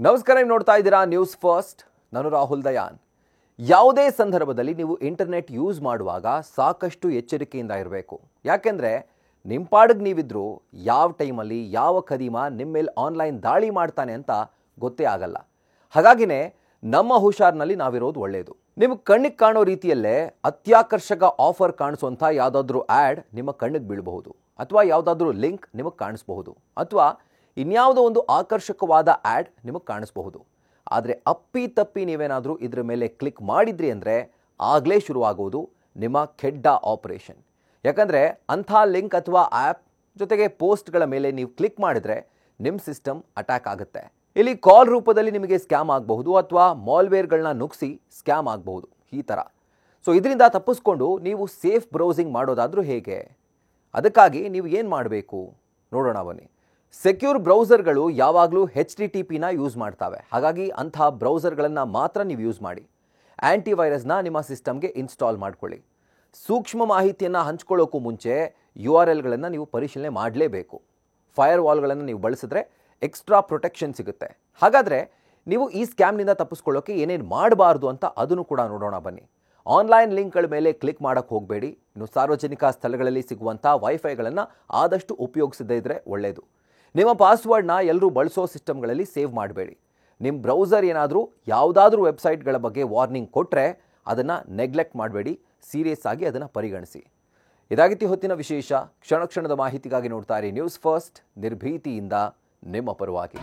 ನಮಸ್ಕಾರ, ನೀವು ನೋಡ್ತಾ ಇದ್ದೀರಾ ನ್ಯೂಸ್ ಫಸ್ಟ್. ನಾನು ರಾಹುಲ್ ದಯಾನ್. ಯಾವುದೇ ಸಂದರ್ಭದಲ್ಲಿ ನೀವು ಇಂಟರ್ನೆಟ್ ಯೂಸ್ ಮಾಡುವಾಗ ಸಾಕಷ್ಟು ಎಚ್ಚರಿಕೆಯಿಂದ ಇರಬೇಕು. ಯಾಕೆಂದರೆ ನಿಮ್ಮ ಪಾಡಿಗೆ ನೀವಿದ್ರೂ ಯಾವ ಟೈಮಲ್ಲಿ ಯಾವ ಖದೀಮ ನಿಮ್ಮ ಮೇಲೆ ಆನ್ಲೈನ್ ದಾಳಿ ಮಾಡ್ತಾನೆ ಅಂತ ಗೊತ್ತೇ ಆಗಲ್ಲ. ಹಾಗಾಗಿನೇ ನಮ್ಮ ಹುಷಾರ್ನಲ್ಲಿ ನಾವಿರೋದು ಒಳ್ಳೆಯದು. ನಿಮ್ಮ ಕಣ್ಣಿಗೆ ಕಾಣೋ ರೀತಿಯಲ್ಲೇ ಅತ್ಯಾಕರ್ಷಕ ಆಫರ್ ಕಾಣಿಸುವಂಥ ಯಾವುದಾದ್ರೂ ಆ್ಯಡ್ ನಿಮ್ಮ ಕಣ್ಣಿಗೆ ಬೀಳಬಹುದು, ಅಥವಾ ಯಾವುದಾದ್ರೂ ಲಿಂಕ್ ನಿಮಗೆ ಕಾಣಿಸಬಹುದು, ಅಥವಾ ಇನ್ಯಾವುದೋ ಒಂದು ಆಕರ್ಷಕವಾದ ಆ್ಯಡ್ ನಿಮಗೆ ಕಾಣಿಸಬಹುದು. ಆದರೆ ಅಪ್ಪಿ ನೀವೇನಾದರೂ ಇದರ ಮೇಲೆ ಕ್ಲಿಕ್ ಮಾಡಿದ್ರಿ ಅಂದರೆ ಆಗಲೇ ಶುರುವಾಗುವುದು ನಿಮ್ಮ ಕೆಡ್ಡ ಆಪರೇಷನ್. ಯಾಕಂದರೆ ಅಂಥ ಲಿಂಕ್ ಅಥವಾ ಆ್ಯಪ್ ಜೊತೆಗೆ ಪೋಸ್ಟ್ಗಳ ಮೇಲೆ ನೀವು ಕ್ಲಿಕ್ ಮಾಡಿದರೆ ನಿಮ್ಮ ಸಿಸ್ಟಮ್ ಅಟ್ಯಾಕ್ ಆಗುತ್ತೆ. ಇಲ್ಲಿ ಕಾಲ್ ರೂಪದಲ್ಲಿ ನಿಮಗೆ ಸ್ಕ್ಯಾಮ್ ಆಗಬಹುದು, ಅಥವಾ ಮಾಲ್ವೇರ್ಗಳನ್ನ ನುಗ್ಗಿಸಿ ಸ್ಕ್ಯಾಮ್ ಆಗಬಹುದು, ಈ ಥರ. ಸೊ ಇದರಿಂದ ತಪ್ಪಿಸ್ಕೊಂಡು ನೀವು ಸೇಫ್ ಬ್ರೌಸಿಂಗ್ ಮಾಡೋದಾದರೂ ಹೇಗೆ? ಅದಕ್ಕಾಗಿ ನೀವು ಏನು ಮಾಡಬೇಕು ನೋಡೋಣ ಬನ್ನಿ. ಸೆಕ್ಯೂರ್ ಬ್ರೌಸರ್ಗಳು ಯಾವಾಗಲೂ HTTPನ ಯೂಸ್ ಮಾಡ್ತವೆ. ಹಾಗಾಗಿ ಅಂಥ ಬ್ರೌಸರ್ಗಳನ್ನು ಮಾತ್ರ ನೀವು ಯೂಸ್ ಮಾಡಿ. ಆ್ಯಂಟಿವೈರಸ್ನ ನಿಮ್ಮ ಸಿಸ್ಟಮ್ಗೆ ಇನ್ಸ್ಟಾಲ್ ಮಾಡ್ಕೊಳ್ಳಿ. ಸೂಕ್ಷ್ಮ ಮಾಹಿತಿಯನ್ನು ಹಂಚ್ಕೊಳ್ಳೋಕ್ಕೂ ಮುಂಚೆ URLಗಳನ್ನು ನೀವು ಪರಿಶೀಲನೆ ಮಾಡಲೇಬೇಕು. ಫೈರ್ ವಾಲ್ಗಳನ್ನು ನೀವು ಬಳಸಿದ್ರೆ ಎಕ್ಸ್ಟ್ರಾ ಪ್ರೊಟೆಕ್ಷನ್ ಸಿಗುತ್ತೆ. ಹಾಗಾದರೆ ನೀವು ಈ ಸ್ಕ್ಯಾಮ್ನಿಂದ ತಪ್ಪಿಸ್ಕೊಳ್ಳೋಕ್ಕೆ ಏನೇನು ಮಾಡಬಾರ್ದು ಅಂತ ಅದನ್ನು ಕೂಡ ನೋಡೋಣ ಬನ್ನಿ. ಆನ್ಲೈನ್ ಲಿಂಕ್ಗಳ ಮೇಲೆ ಕ್ಲಿಕ್ ಮಾಡೋಕ್ಕೆ ಹೋಗಬೇಡಿ. ಇನ್ನು ಸಾರ್ವಜನಿಕ ಸ್ಥಳಗಳಲ್ಲಿ ಸಿಗುವಂಥ ವೈಫೈಗಳನ್ನು ಆದಷ್ಟು ಉಪಯೋಗಿಸದೇ ಇದ್ದರೆ ಒಳ್ಳೆಯದು. ನಿಮ್ಮ ಪಾಸ್ವರ್ಡ್ನ ಎಲ್ಲರೂ ಬಳಸೋ ಸಿಸ್ಟಮ್ಗಳಲ್ಲಿ ಸೇವ್ ಮಾಡಬೇಡಿ. ನಿಮ್ಮ ಬ್ರೌಸರ್ ಏನಾದರೂ ಯಾವುದಾದ್ರೂ ವೆಬ್ಸೈಟ್ಗಳ ಬಗ್ಗೆ ವಾರ್ನಿಂಗ್ ಕೊಟ್ಟರೆ ಅದನ್ನು ನೆಗ್ಲೆಕ್ಟ್ ಮಾಡಬೇಡಿ, ಸೀರಿಯಸ್ ಆಗಿ ಅದನ್ನು ಪರಿಗಣಿಸಿ. ಇದಾಗಿತ್ತು ಹೊತ್ತಿನ ವಿಶೇಷ. ಕ್ಷಣದ ಮಾಹಿತಿಗಾಗಿ ನೋಡ್ತಾ ಇರಿ ನ್ಯೂಸ್ ಫಸ್ಟ್, ನಿರ್ಭೀತಿಯಿಂದ ನಿಮ್ಮ ಪರವಾಗಿ.